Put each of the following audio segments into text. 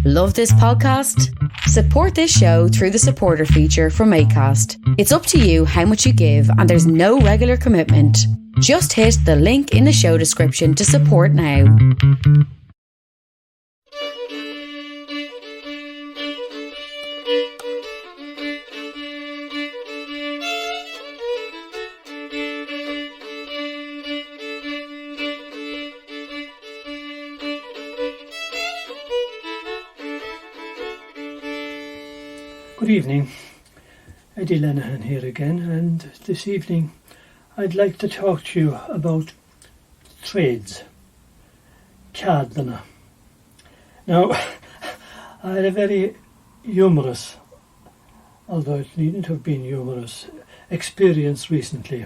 Love this podcast? Support this show through the supporter feature from Acast. It's up to you how much you give and there's no regular commitment. Just hit the link in the show description to support now. Good evening, Eddie Lenihan here again, and this evening I'd like to talk to you about trades, cardana. Now, I had a very humorous, although it needn't have been humorous, experience recently.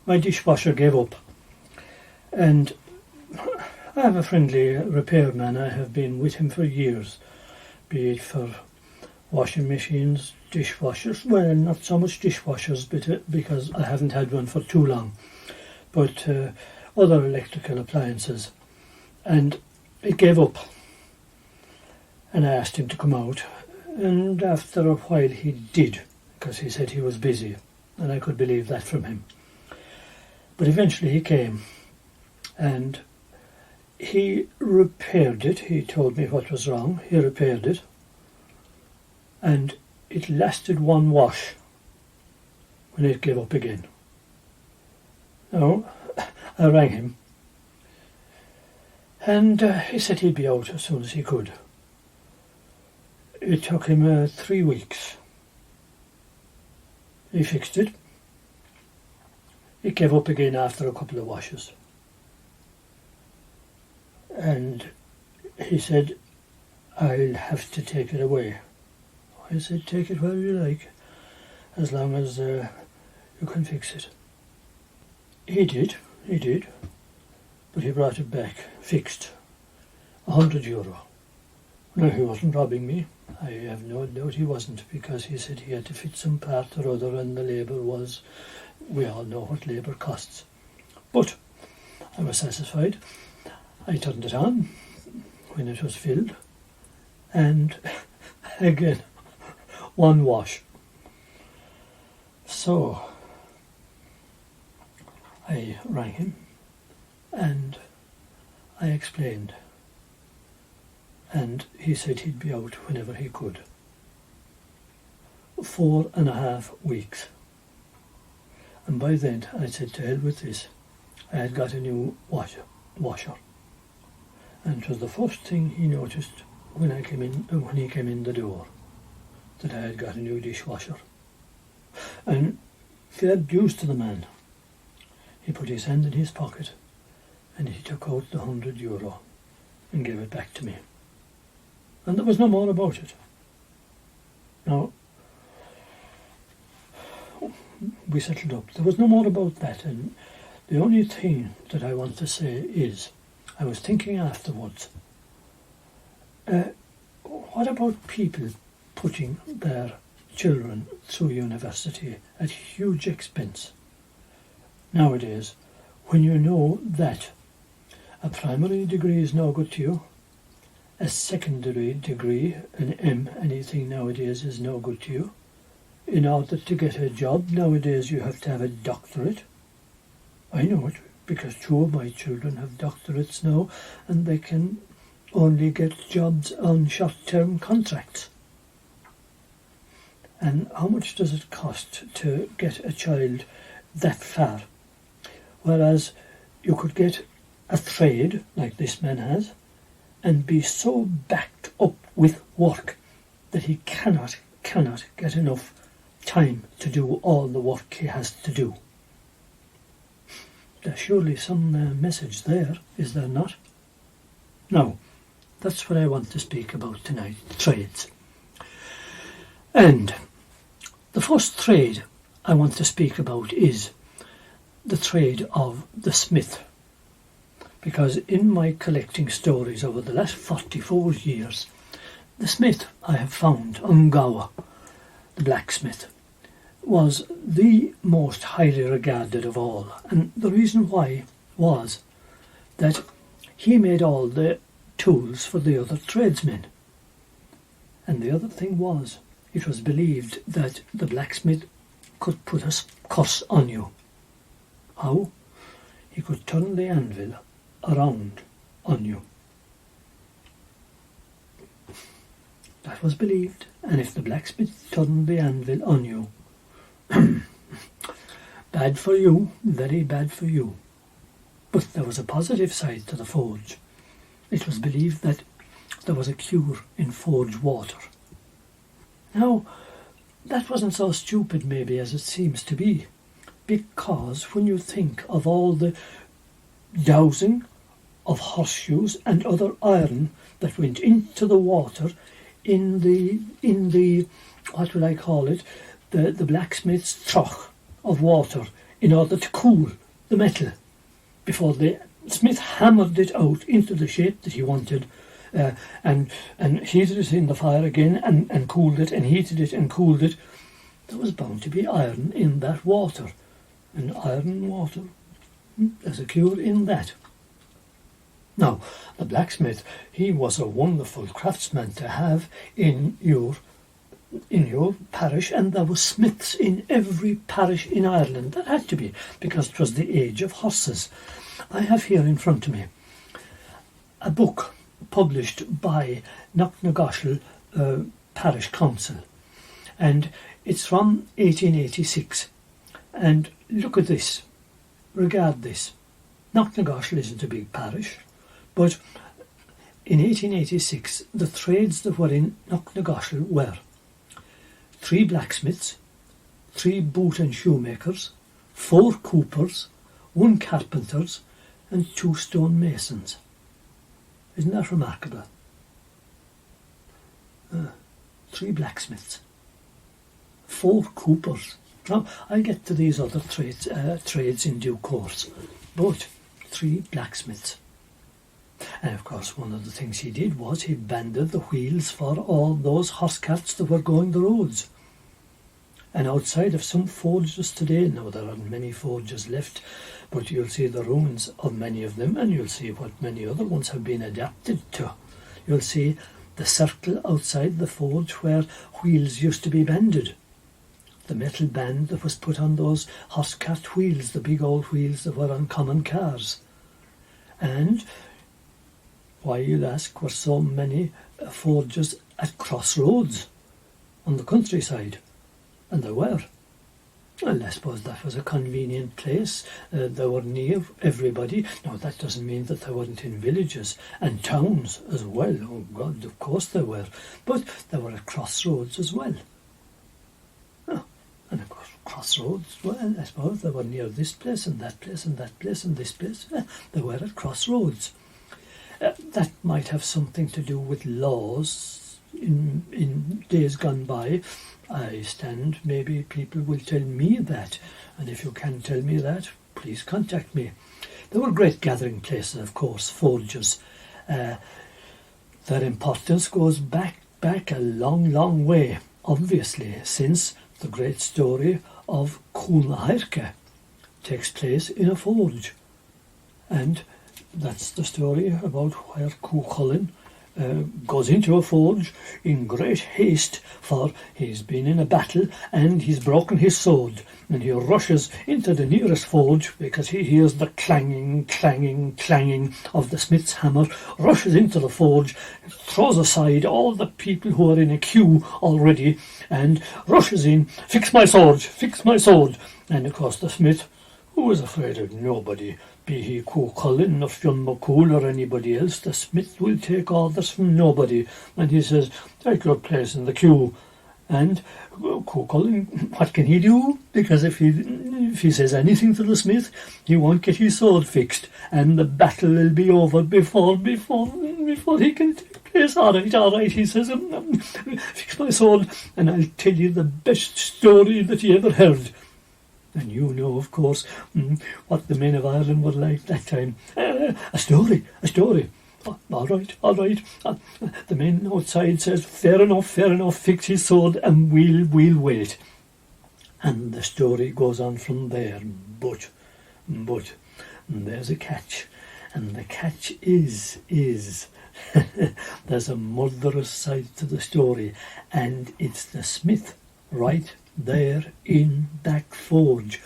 My dishwasher gave up, and I have a friendly repairman. I have been with him for years, be it for washing machines, dishwashers, well, not so much dishwashers because I haven't had one for too long, but other electrical appliances. And it gave up, and I asked him to come out, and after a while he did, because he said he was busy, and I could believe that from him. But eventually he came, and he repaired it. He told me what was wrong. He repaired it, and it lasted one wash when it gave up again. Now, I rang him, and he said he'd be out as soon as he could. It took him 3 weeks. He fixed it. It gave up again after a couple of washes. And he said, "I'll have to take it away." I said, "Take it where you like, as long as you can fix it." He did, but he brought it back, fixed, €100. No, he wasn't robbing me. I have no doubt he wasn't, because he said he had to fit some part or other, and the labour was, we all know what labour costs. But I was satisfied. I turned it on when it was filled, and again, one wash. So I rang him and I explained, and he said he'd be out whenever he could. 4.5 weeks. And by then I said, to hell with this. I had got a new washer. And it was the first thing he noticed when he came in the door, that I had got a new dishwasher. And fair dues to the man. He put his hand in his pocket and he took out the €100 and gave it back to me. And there was no more about it. Now, we settled up. There was no more about that, and the only thing that I want to say is, I was thinking afterwards, what about people putting their children through university at huge expense? Nowadays, when you know that a primary degree is no good to you, a secondary degree, an M, anything nowadays is no good to you. In order to get a job nowadays you have to have a doctorate. I know it, because 2 of my children have doctorates now, and they can only get jobs on short-term contracts. And how much does it cost to get a child that far? Whereas you could get a trade, like this man has, and be so backed up with work that he cannot get enough time to do all the work he has to do. There's surely some message there, is there not? Now, that's what I want to speak about tonight, trades. And the first trade I want to speak about is the trade of the smith. Because in my collecting stories over the last 44 years, the smith I have found, gabha, the blacksmith, was the most highly regarded of all. And the reason why was that he made all the tools for the other tradesmen. And the other thing was, it was believed that the blacksmith could put a curse on you. How? He could turn the anvil around on you. That was believed, and if the blacksmith turned the anvil on you, bad for you, very bad for you. But there was a positive side to the forge. It was believed that there was a cure in forge water. Now, that wasn't so stupid maybe as it seems to be, because when you think of all the dousing of horseshoes and other iron that went into the water in the what will I call it, the blacksmith's trough of water in order to cool the metal before the smith hammered it out into the shape that he wanted, and heated it in the fire again and cooled it and heated it and cooled it. There was bound to be iron in that water, and iron and water, there's a cure in that. Now, the blacksmith, he was a wonderful craftsman to have in your parish, and there were smiths in every parish in Ireland. That had to be, because it was the age of horses. I have here in front of me a book published by Knocknagoshel Parish Council, and it's from 1886. And look at this, regard this. Knocknagoshel isn't a big parish, but in 1886 the trades that were in Knocknagoshel were 3 blacksmiths, 3 boot and shoemakers, 4 coopers, 1 carpenters and 2 stone masons. Isn't that remarkable? 3 blacksmiths, 4 coopers. Now, I'll get to these other trades in due course, but 3 blacksmiths. And of course, one of the things he did was he banded the wheels for all those horse carts that were going the roads. And outside of some forges today, now there aren't many forges left, but you'll see the ruins of many of them, and you'll see what many other ones have been adapted to. You'll see the circle outside the forge where wheels used to be banded. The metal band that was put on those horse cart wheels, the big old wheels that were on common cars. And why, you'll ask, were so many forges at crossroads on the countryside? And there were. Well, I suppose that was a convenient place. They were near everybody. Now, that doesn't mean that they weren't in villages and towns as well. Oh, God, of course they were. But they were at crossroads as well. Oh, and of course, crossroads, well, I suppose they were near this place and that place and that place and this place. They were at crossroads. That might have something to do with laws in days gone by. I stand, maybe people will tell me that, and if you can tell me that, please contact me. There were great gathering places, of course, forges. Their importance goes back a long way, obviously, since the great story of Cúlna takes place in a forge. And that's the story about where Cuchulainn goes into a forge in great haste, for he's been in a battle and he's broken his sword, and he rushes into the nearest forge because he hears the clanging of the smith's hammer, rushes into the forge, throws aside all the people who are in a queue already, and rushes in, fix my sword. And of course the smith, who was afraid of nobody, be he Cuchulainn or Fionn McCool or anybody else, the smith will take orders from nobody. And he says, take your place in the queue. And Cuchulainn, what can he do? Because if he says anything to the smith, he won't get his sword fixed, and the battle will be over before he can take place. All right, he says, fix my sword, and I'll tell you the best story that you ever heard. And you know, of course, what the men of Ireland were like that time. A story. Oh, all right. The men outside says, fair enough, fix his sword and we'll wait. And the story goes on from there. But there's a catch. And the catch is There's a murderous side to the story, and it's the smith right there in that forge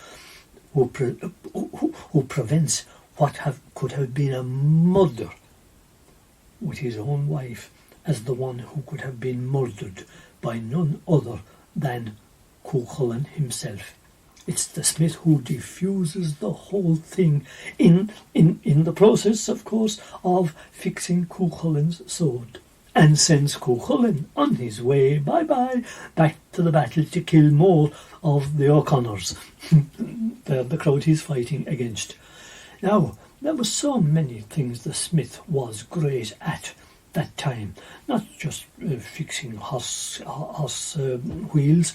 who prevents what could have been a murder with his own wife as the one who could have been murdered by none other than Cuchulainn himself. It's the smith who diffuses the whole thing in the process, of course, of fixing Cuchulainn's sword, and sends Cuchulainn on his way, bye-bye, back to the battle to kill more of the O'Connors. They're the crowd he's fighting against. Now, there were so many things the smith was great at that time, not just fixing horse wheels.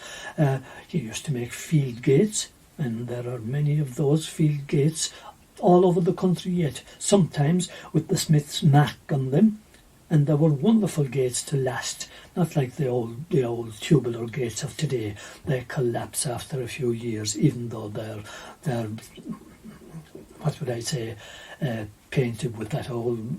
He used to make field gates, and there are many of those field gates all over the country yet, sometimes with the smith's mark on them, and there were wonderful gates to last, not like the old tubular gates of today. They collapse after a few years, even though they're what would I say, painted with that old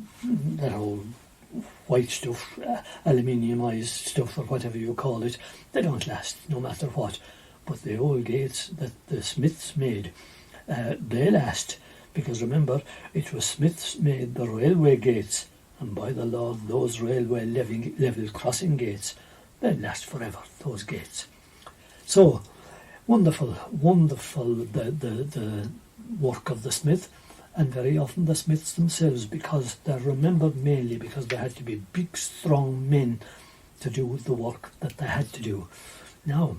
white stuff, aluminiumized stuff, or whatever you call it. They don't last, no matter what. But the old gates that the smiths made, they last, because remember, it was smiths made the railway gates, and by the Lord, those railway level crossing gates, they last forever, those gates. So, wonderful, the work of the smith, and very often the smiths themselves, because they're remembered mainly because they had to be big, strong men to do the work that they had to do. Now,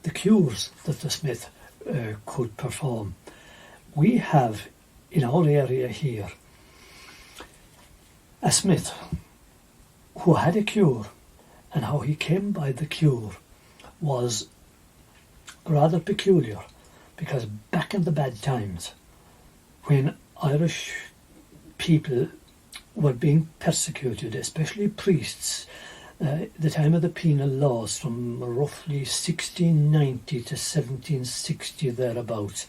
the cures that the smith could perform. We have in our area here a smith who had a cure, and how he came by the cure was rather peculiar, because back in the bad times, when Irish people were being persecuted, especially priests, the time of the penal laws from roughly 1690 to 1760 thereabouts,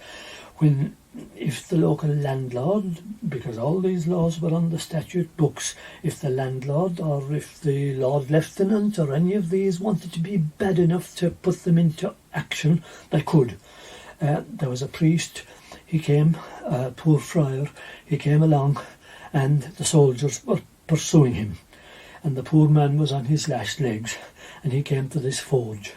when if the local landlord, because all these laws were on the statute books, if the landlord or if the Lord Lieutenant or any of these wanted to be bad enough to put them into action, they could. There was a priest, he came, a poor friar, he came along, and the soldiers were pursuing him, and the poor man was on his last legs, and he came to this forge,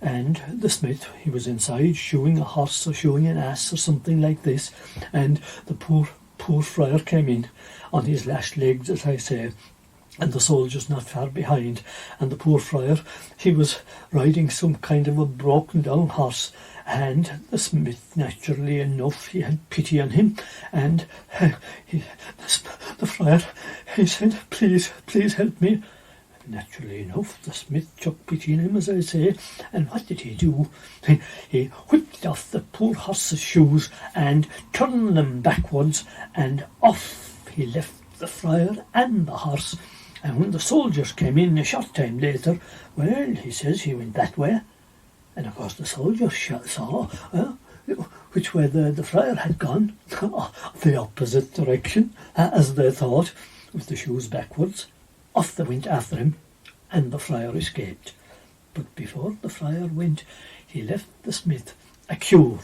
and the smith, he was inside shoeing a horse or shoeing an ass or something like this, and the poor friar came in on his last legs, as I say, and the soldiers not far behind, and the poor friar, he was riding some kind of a broken down horse, and the smith, naturally enough, he had pity on him, and the friar, he said, please help me. Naturally enough, the smith took pity on him, as I say, and what did he do? He whipped off the poor horse's shoes and turned them backwards, and off he left the friar and the horse. And when the soldiers came in a short time later, well, he says he went that way, and of course the soldiers saw which way the friar had gone, the opposite direction, as they thought, with the shoes backwards. Off they went after him, and the friar escaped. But before the friar went, he left the smith a cure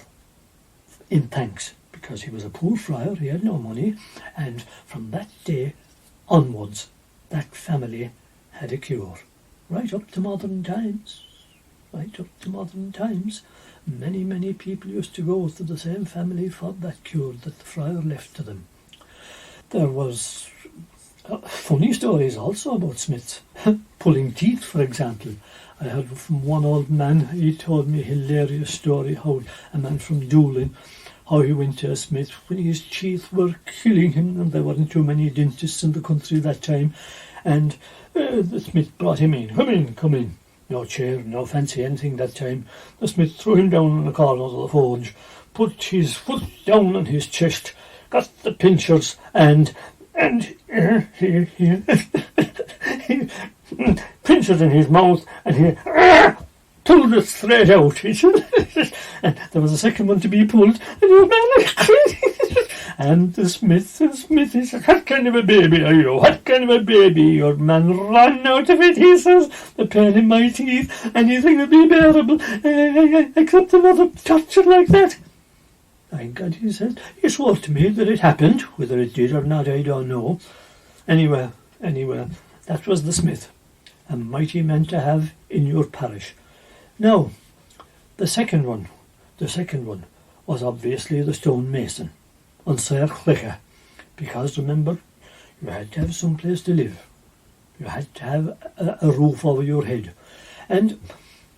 in thanks, because he was a poor friar, he had no money, and from that day onwards, that family had a cure. Right up to modern times. Many people used to go to the same family for that cure that the friar left to them. There was funny stories also about smiths. Pulling teeth, for example. I heard from one old man, he told me a hilarious story how a man from Doolin, how he went to a smith when his teeth were killing him, and there weren't too many dentists in the country that time, and the smith brought him in. Come in. No chair, no fancy anything that time. The smith threw him down in the corner of the forge, put his foot down on his chest, got the pincers, and he pinched it in his mouth, and he pulled it straight out. And there was a second one to be pulled, and he was like crazy. And the smith he says, what kind of a baby are you? What kind of a baby? Your man ran out of it, he says. The pain in my teeth, anything will be bearable, except another torture like that. Thank God, he says. He swore to me that it happened. Whether it did or not, I don't know. Anyway, that was the smith. A mighty man to have in your parish. Now, the second one was obviously the stonemason, on Sair Chlicha, because remember, you had to have some place to live. You had to have a roof over your head. And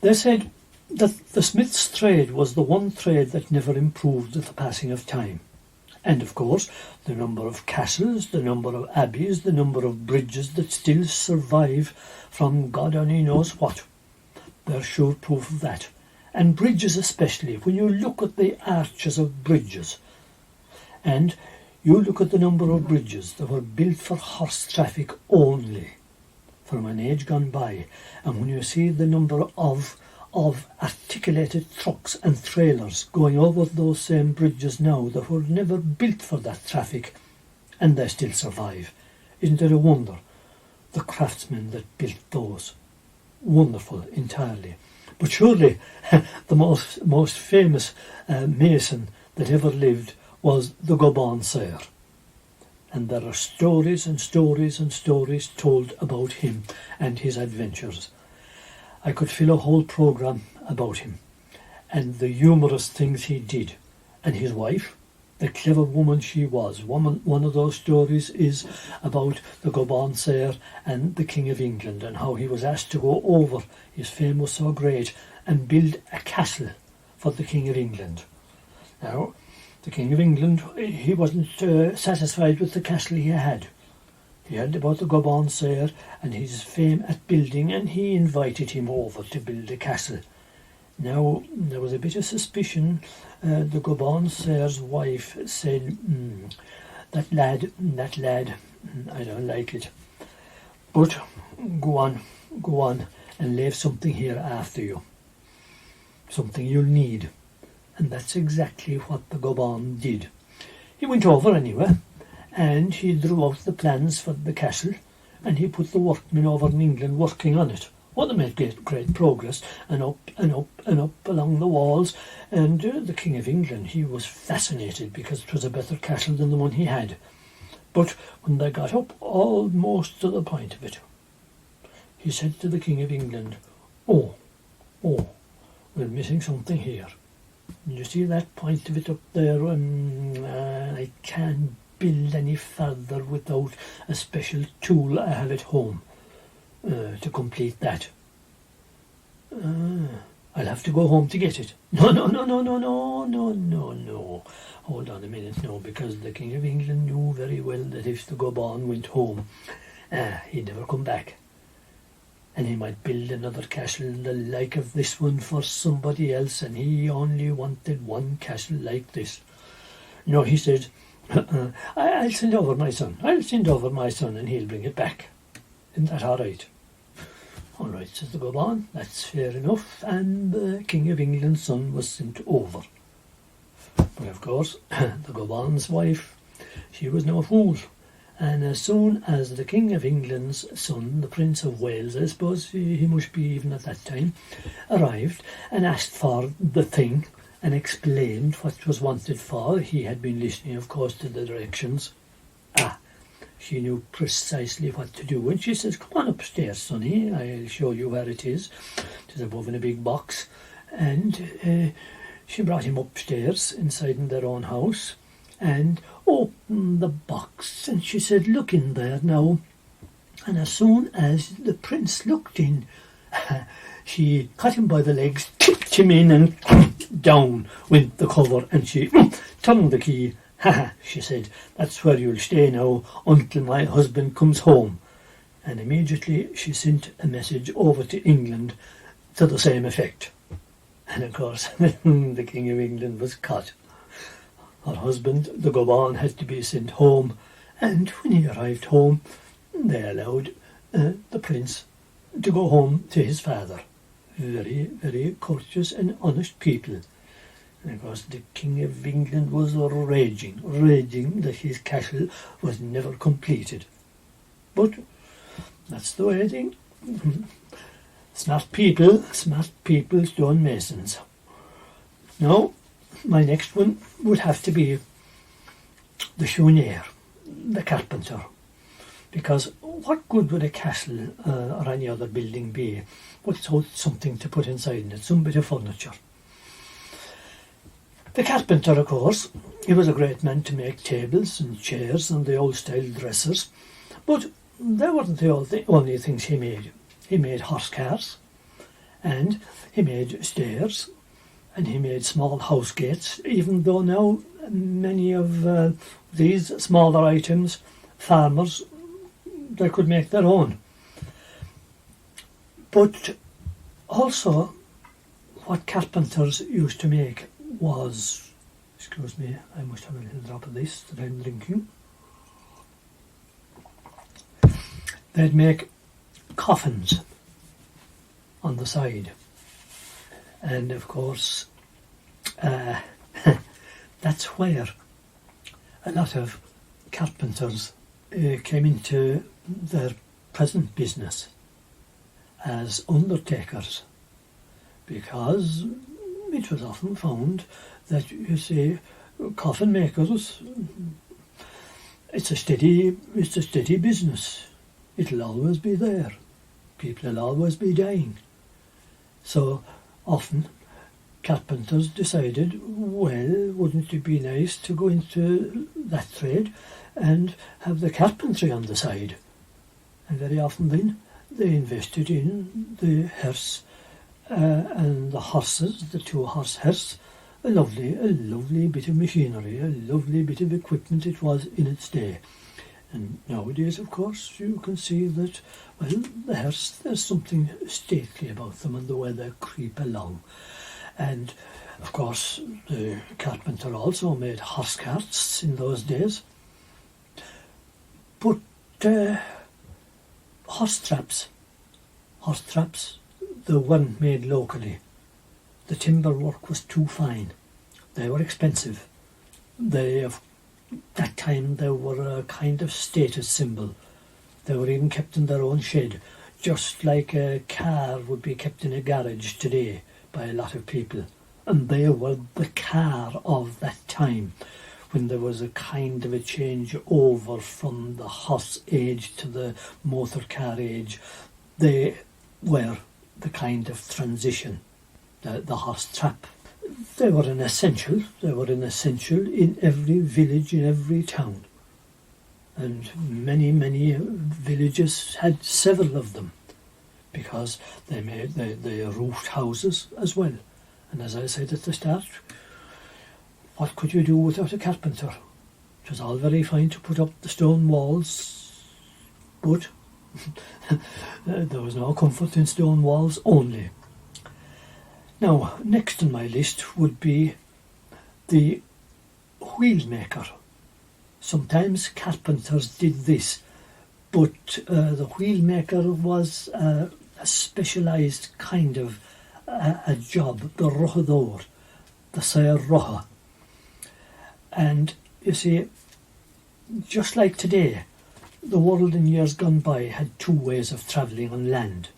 they said that the smith's trade was the one trade that never improved with the passing of time. And of course, the number of castles, the number of abbeys, the number of bridges that still survive from God only knows what. They're sure proof of that. And bridges especially, when you look at the arches of bridges, and you look at the number of bridges that were built for horse traffic only from an age gone by, and when you see the number of articulated trucks and trailers going over those same bridges now that were never built for that traffic, and they still survive. Isn't it a wonder? The craftsmen that built those. Wonderful entirely. But surely the most famous mason that ever lived was the Gabha Sair. And there are stories and stories and stories told about him and his adventures. I could fill a whole programme about him and the humorous things he did. And his wife, the clever woman she was. One of those stories is about the Gabha Sair and the King of England, and how he was asked to go over, his fame was so great, and build a castle for the King of England. Now, the King of England, he wasn't satisfied with the castle he had. He heard about the Gabha Sair and his fame at building, and he invited him over to build a castle. Now, there was a bit of suspicion. The Gabha Sair's wife said, that lad, I don't like it. But go on and leave something here after you. Something you'll need. And that's exactly what the Gabha did. He went over anyway, and he drew out the plans for the castle, and he put the workmen over in England working on it. Well, they made great progress, and up and up and up along the walls, and the King of England, he was fascinated because it was a better castle than the one he had. But when they got up almost to the point of it, he said to the King of England, Oh, we're missing something here. You see that point of it up there? I can't build any further without a special tool I have at home to complete that. I'll have to go home to get it. No. Hold on a minute, no, because the King of England knew very well that if the Gabha went home, he'd never come back. And he might build another castle the like of this one for somebody else, and he only wanted one castle like this. No, he said, I'll send over my son, and he'll bring it back. Isn't that all right? All right, says the Gabha, that's fair enough, and the King of England's son was sent over. But of course, the Gabha's wife, she was no fool. And as soon as the King of England's son, the Prince of Wales, I suppose he must be even at that time, arrived and asked for the thing and explained what was wanted for, he had been listening, of course, to the directions. She knew precisely what to do, and she says, come on upstairs, sonny, I'll show you where it is. It is above in a big box. And she brought him upstairs, inside in their own house, and opened the box, and she said, look in there now. And as soon as the prince looked in, she caught him by the legs, kicked him in, and down went the cover, and she turned the key. She said, that's where you'll stay now until my husband comes home. And immediately she sent a message over to England to the same effect. And of course, the King of England was caught. Her husband, the Gabha, had to be sent home, and when he arrived home, they allowed the prince to go home to his father. Very, very courteous and honest people. And of course the King of England was raging that his castle was never completed. But that's the way I think. Smart people, stonemasons. Now, my next one would have to be the shoemaker, the carpenter. Because what good would a castle or any other building be without something to put inside it, some bit of furniture? The carpenter, of course, he was a great man to make tables and chairs and the old-style dressers, but they weren't the only things he made. He made horse cars, and he made stairs, and he made small house gates, even though now many of these smaller items, farmers, they could make their own. But also, what carpenters used to make was, excuse me, I must have a little drop of this that I'm drinking. They'd make coffins on the side, and of course that's where a lot of carpenters came into their present business as undertakers, because it was often found that, you see, coffin makers, it's a steady business. It'll always be there. People will always be dying. So often carpenters decided, well, wouldn't it be nice to go into that trade and have the carpentry on the side? And very often then they invested in the hearse and the horses, the 2-horse hearse, a lovely bit of machinery, a lovely bit of equipment it was in its day. And nowadays, of course, you can see that, well, the hearse, there's something stately about them and the way they creep along. And, of course, the carpenter also made horse carts in those days. But horse traps, they weren't made locally. The timber work was too fine. They were expensive. That time they were a kind of status symbol. They were even kept in their own shed, just like a car would be kept in a garage today by a lot of people. And they were the car of that time, when there was a kind of a change over from the horse age to the motor car age. They were the kind of transition, the horse trap. They were an essential in every village, in every town. And many villages had several of them, because they roofed houses as well. And as I said at the start, what could you do without a carpenter? It was all very fine to put up the stone walls, but there was no comfort in stone walls only. Now, next on my list would be the wheelmaker. Sometimes carpenters did this, but the wheelmaker was a specialised kind of a job, the rochador, the sair rocha. And you see, just like today, the world in years gone by had 2 ways of travelling on land.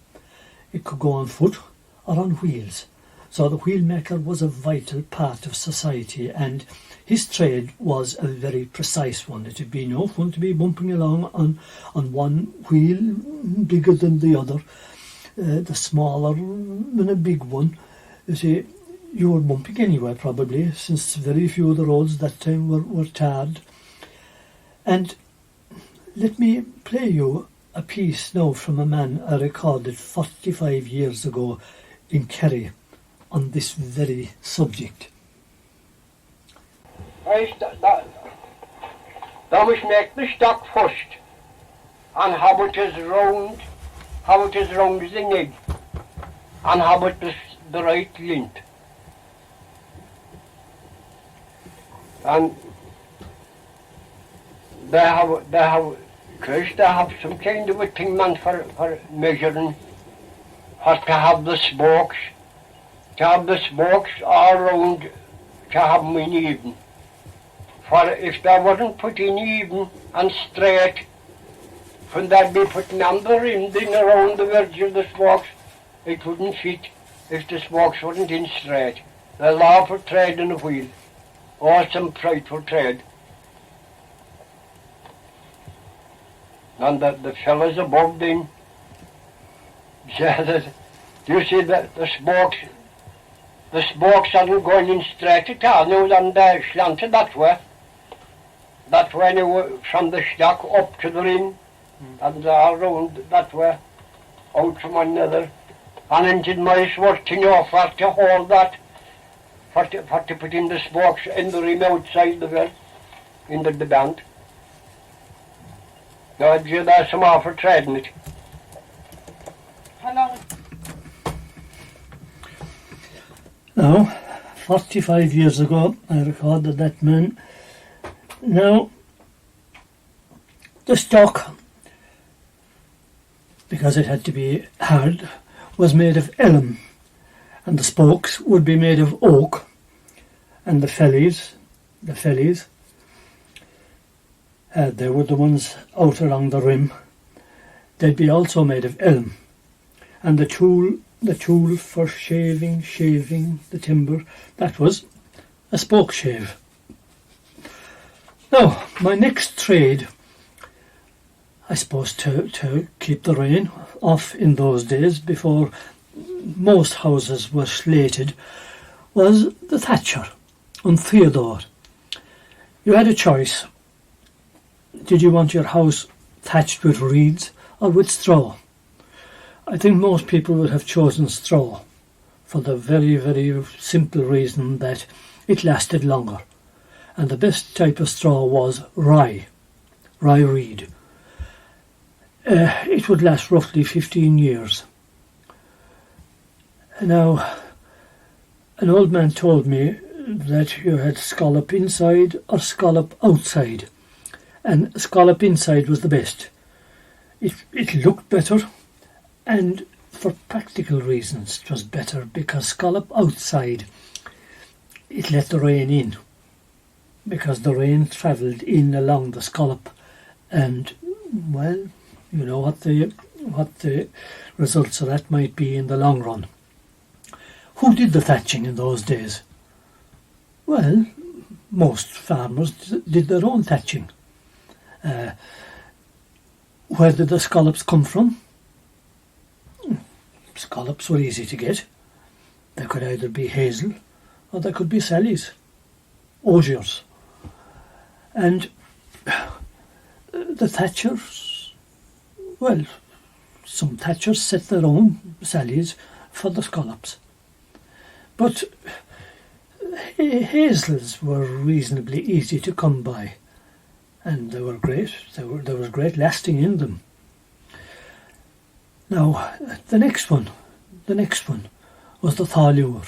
It could go on foot or on wheels. So the wheelmaker was a vital part of society, and his trade was a very precise one. It would be no fun to be bumping along on one wheel bigger than the other, the smaller than a big one. You see, you were bumping anyway probably, since very few of the roads that time were tarred. And let me play you a piece now from a man I recorded 45 years ago in Kerry on this very subject. Da must make the stock first, and how it is round the neck, and how it is the right length. And they have some kind of a thing, man, for measuring, for to have the spokes all round to have them in even. For if they wasn't put in even and straight, when they'd be putting on the rim in around the verge of the spokes, it wouldn't fit if the spokes weren't in straight. The law for trade in a wheel. Awesome frightful trade. And the fellows above them said that, you see that the spokes aren't going in straight at all now, and they slanted that way. That way now, from the stack up to the rim, and around that way, out from one another. And indeed my working off to hold that, for to put in the spokes in the rim outside the well, in the band. Now, there's some offer trading it. How long? Now, 45 years ago, I recorded that man. Now, the stock, because it had to be hard, was made of elm, and the spokes would be made of oak, and the fellies, they were the ones out along the rim. They'd be also made of elm, and the tool for shaving the timber, that was a spoke shave. Now, my next trade, I suppose to keep the rain off in those days, before most houses were slated, was the thatcher on Theodore. You had a choice. Did you want your house thatched with reeds or with straw? I think most people would have chosen straw, for the very, very simple reason that it lasted longer. And the best type of straw was rye reed. It would last roughly 15 years. Now, an old man told me that you had scallop inside or scallop outside, and scallop inside was the best. It looked better, and for practical reasons it was better, because scallop outside, it let the rain in, because the rain travelled in along the scallop, and, well, you know what the results of that might be in the long run. Who did the thatching in those days? Well, most farmers did their own thatching. Where did the scallops come from? Scallops were easy to get. They could either be hazel or they could be sallies, osiers. And the thatchers, well, some thatchers set their own sallies for the scallops. But hazels were reasonably easy to come by, and they were great. There was great lasting in them. Now, the next one was the tailor.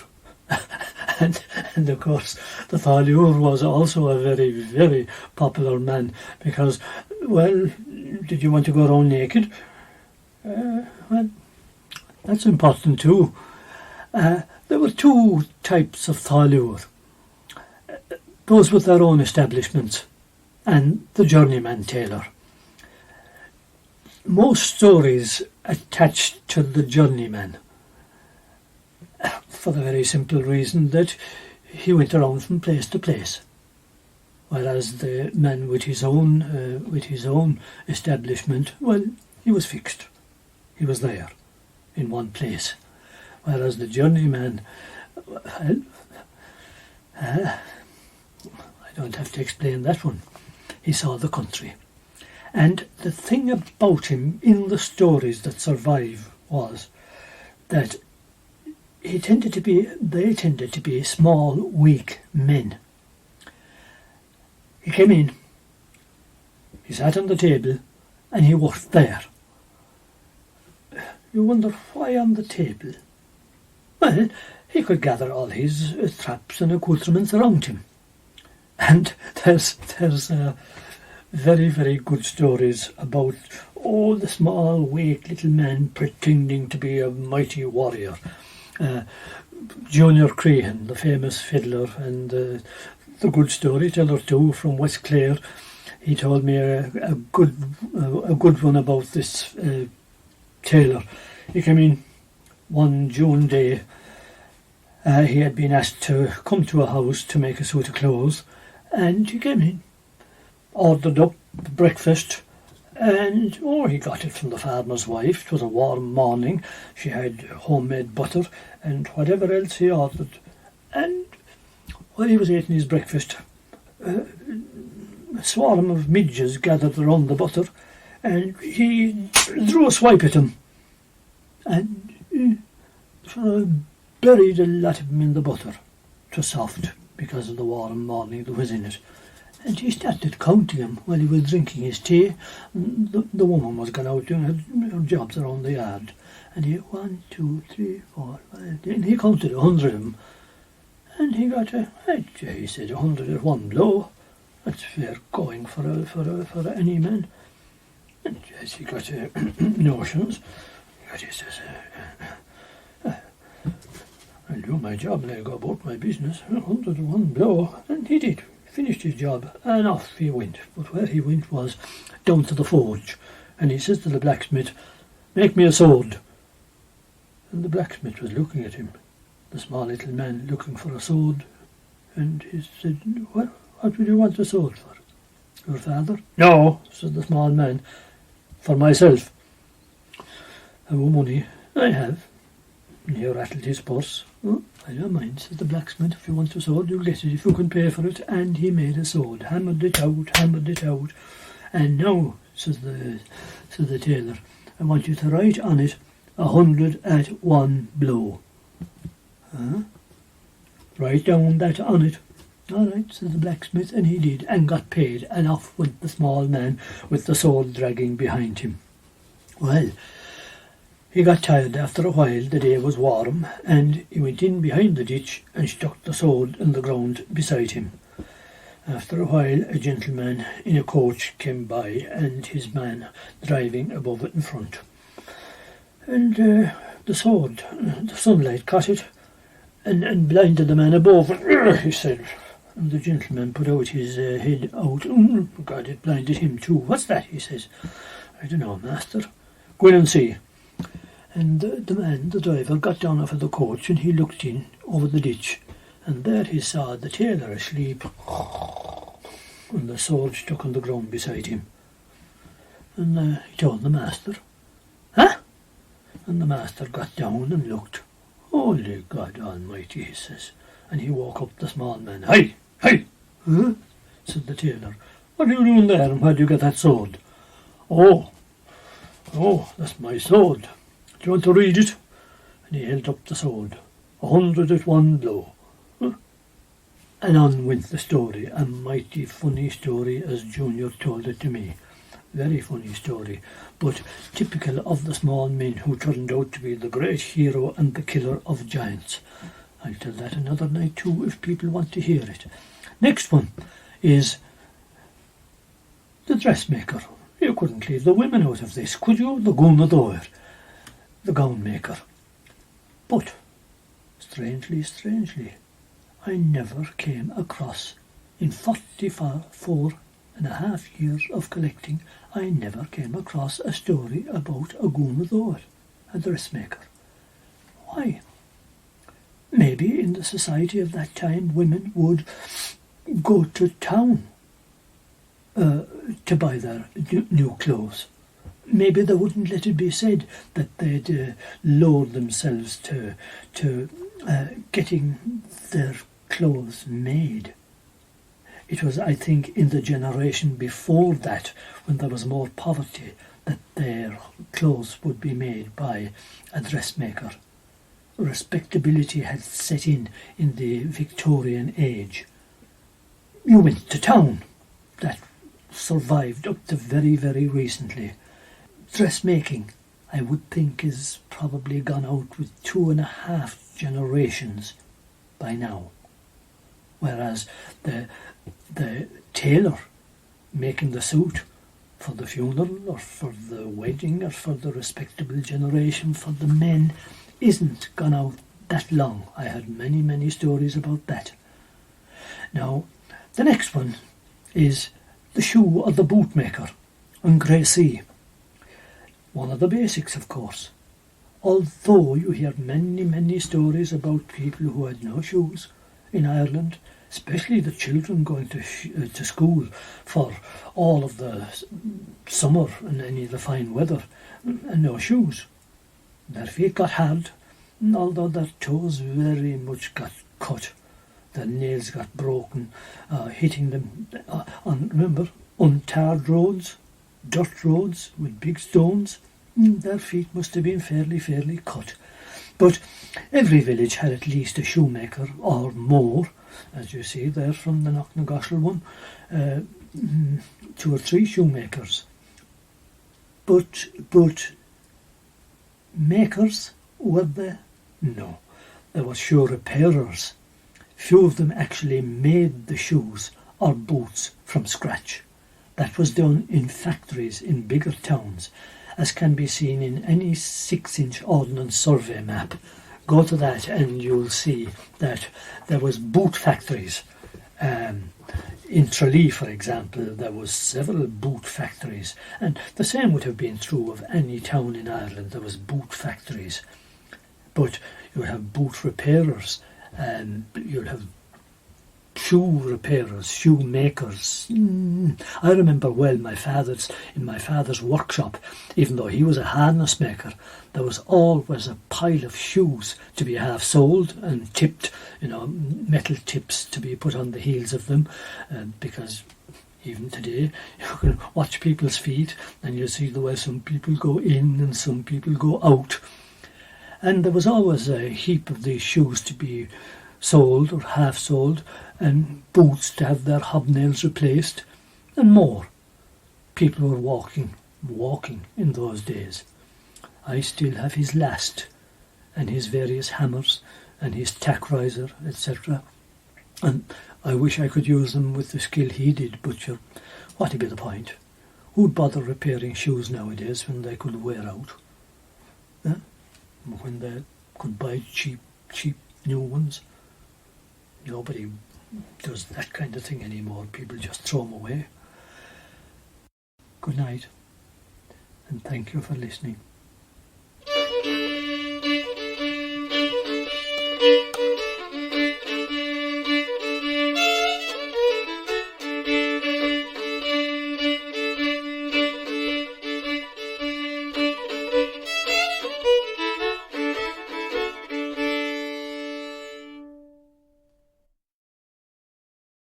and of course, the tailor was also a very, very popular man, because, well, did you want to go around naked? Well, that's important too. There were two types of tailor. Those with their own establishments, and the journeyman tailor. Most stories attached to the journeyman, for the very simple reason that he went around from place to place, whereas the man with his own establishment, well, he was fixed. He was there in one place. Whereas the journeyman, well, I don't have to explain that one. He saw the country. And the thing about him in the stories that survive was that they tended to be small, weak men. He came in, he sat on the table, and he worked there. You wonder why on the table? Well, he could gather all his traps and accoutrements around him. And there's very, very good stories about, the small, weak little man pretending to be a mighty warrior. Junior Crehan, the famous fiddler and the good storyteller too from West Clare. He told me a good one about this tailor. He came in one June day. He had been asked to come to a house to make a suit of clothes, and he came in, ordered up breakfast, and he got it from the farmer's wife. It was a warm morning. She had homemade butter and whatever else he ordered. And while he was eating his breakfast, a swarm of midges gathered around the butter, and he threw a swipe at them, and buried a lot of them in the butter. It was soft because of the warm morning that was in it. And he started counting them while he was drinking his tea. The woman was gone out doing her jobs around the yard. And he, 1, 2, 3, 4, 5, and he counted 100 of them. And he got he said 100 at one blow. That's fair going for any man. And yes, he got notions. He says, I'll do my job and I'll go about my business. 100 at one blow. And he did. Finished his job and off he went. But where he went was down to the forge, and he says to the blacksmith, "Make me a sword." And the blacksmith was looking at him, the small little man looking for a sword, and he said, what would you want a sword for? Your father? No, said the small man, for myself. And what money? I have. And he rattled his purse. Oh, I don't mind, said the blacksmith. If you want a sword, you'll get it if you can pay for it. And he made a sword, hammered it out. And now, says the tailor, I want you to write on it 100 at one blow. Write down that on it. All right, said the blacksmith, and he did, and got paid, and off went the small man with the sword dragging behind him. Well, he got tired after a while. The day was warm, and he went in behind the ditch and stuck the sword in the ground beside him. After a while, a gentleman in a coach came by, and his man driving above it in front. And the sword, the sunlight caught it, and blinded the man above. He said, and the gentleman put out his head out. God, it blinded him too. What's that? He says. I don't know, master. Go in and see. And the man, the driver, got down off of the coach, and he looked in over the ditch, and there he saw the tailor asleep, and the sword stuck on the ground beside him. And he told the master. Huh? And the master got down and looked. Holy God Almighty, he says. And he woke up the small man. Hey! Huh? Said the tailor. What are you doing there, and where do you get that sword? Oh, that's my sword. Do you want to read it? And he held up the sword. 100 at one blow. And on went the story, a mighty funny story as Junior told it to me. Very funny story, but typical of the small men who turned out to be the great hero and the killer of giants. I'll tell that another night too if people want to hear it. Next one is the dressmaker. You couldn't leave the women out of this, could you? The gunador, the gown maker. But, strangely, I never came across, in 44 and a half years of collecting, I never came across a story about a gunador, a dressmaker. Why? Maybe in the society of that time women would go to town to buy their new clothes. Maybe they wouldn't let it be said that they'd lower themselves to getting their clothes made. It was, I think, in the generation before that, when there was more poverty, that their clothes would be made by a dressmaker. Respectability had set in the Victorian age. You went to town. That survived up to very, very recently. Dressmaking, I would think, is probably gone out with 2.5 generations by now. Whereas the tailor making the suit for the funeral or for the wedding or for the respectable generation for the men isn't gone out that long. I had many, many stories about that. Now, the next one is the shoe of the bootmaker on Gracie. One of the basics, of course. Although you hear many, many stories about people who had no shoes in Ireland, especially the children going to school for all of the summer and any of the fine weather, and no shoes. Their feet got hard, and although their toes very much got cut, their nails got broken, hitting them on, remember, untarred roads, dirt roads with big stones. Their feet must have been fairly cut. But every village had at least a shoemaker or more, as you see there from the Knocknagoshel one, 2 or 3 shoemakers. But makers, were there? No. There were shoe repairers. Few of them actually made the shoes or boots from scratch. That was done in factories in bigger towns, as can be seen in any 6-inch Ordnance Survey map. Go to that and you'll see that there was boot factories. In Tralee, for example, there was several boot factories, and the same would have been true of any town in Ireland. There was boot factories. But you would have boot repairers, and you'd have shoe repairers, shoemakers. I remember well in my father's workshop, even though he was a harness maker, there was always a pile of shoes to be half soled and tipped, metal tips to be put on the heels of them, because even today you can watch people's feet and you see the way some people go in and some people go out. And there was always a heap of these shoes to be sold or half sold, and boots to have their hobnails replaced, and more. People were walking in those days. I still have his last, and his various hammers, and his tack riser, etc. And I wish I could use them with the skill he did, but what'd be the point? Who'd bother repairing shoes nowadays when they could wear out? When they could buy cheap new ones? Nobody does that kind of thing anymore. People just throw them away. Good night, and thank you for listening.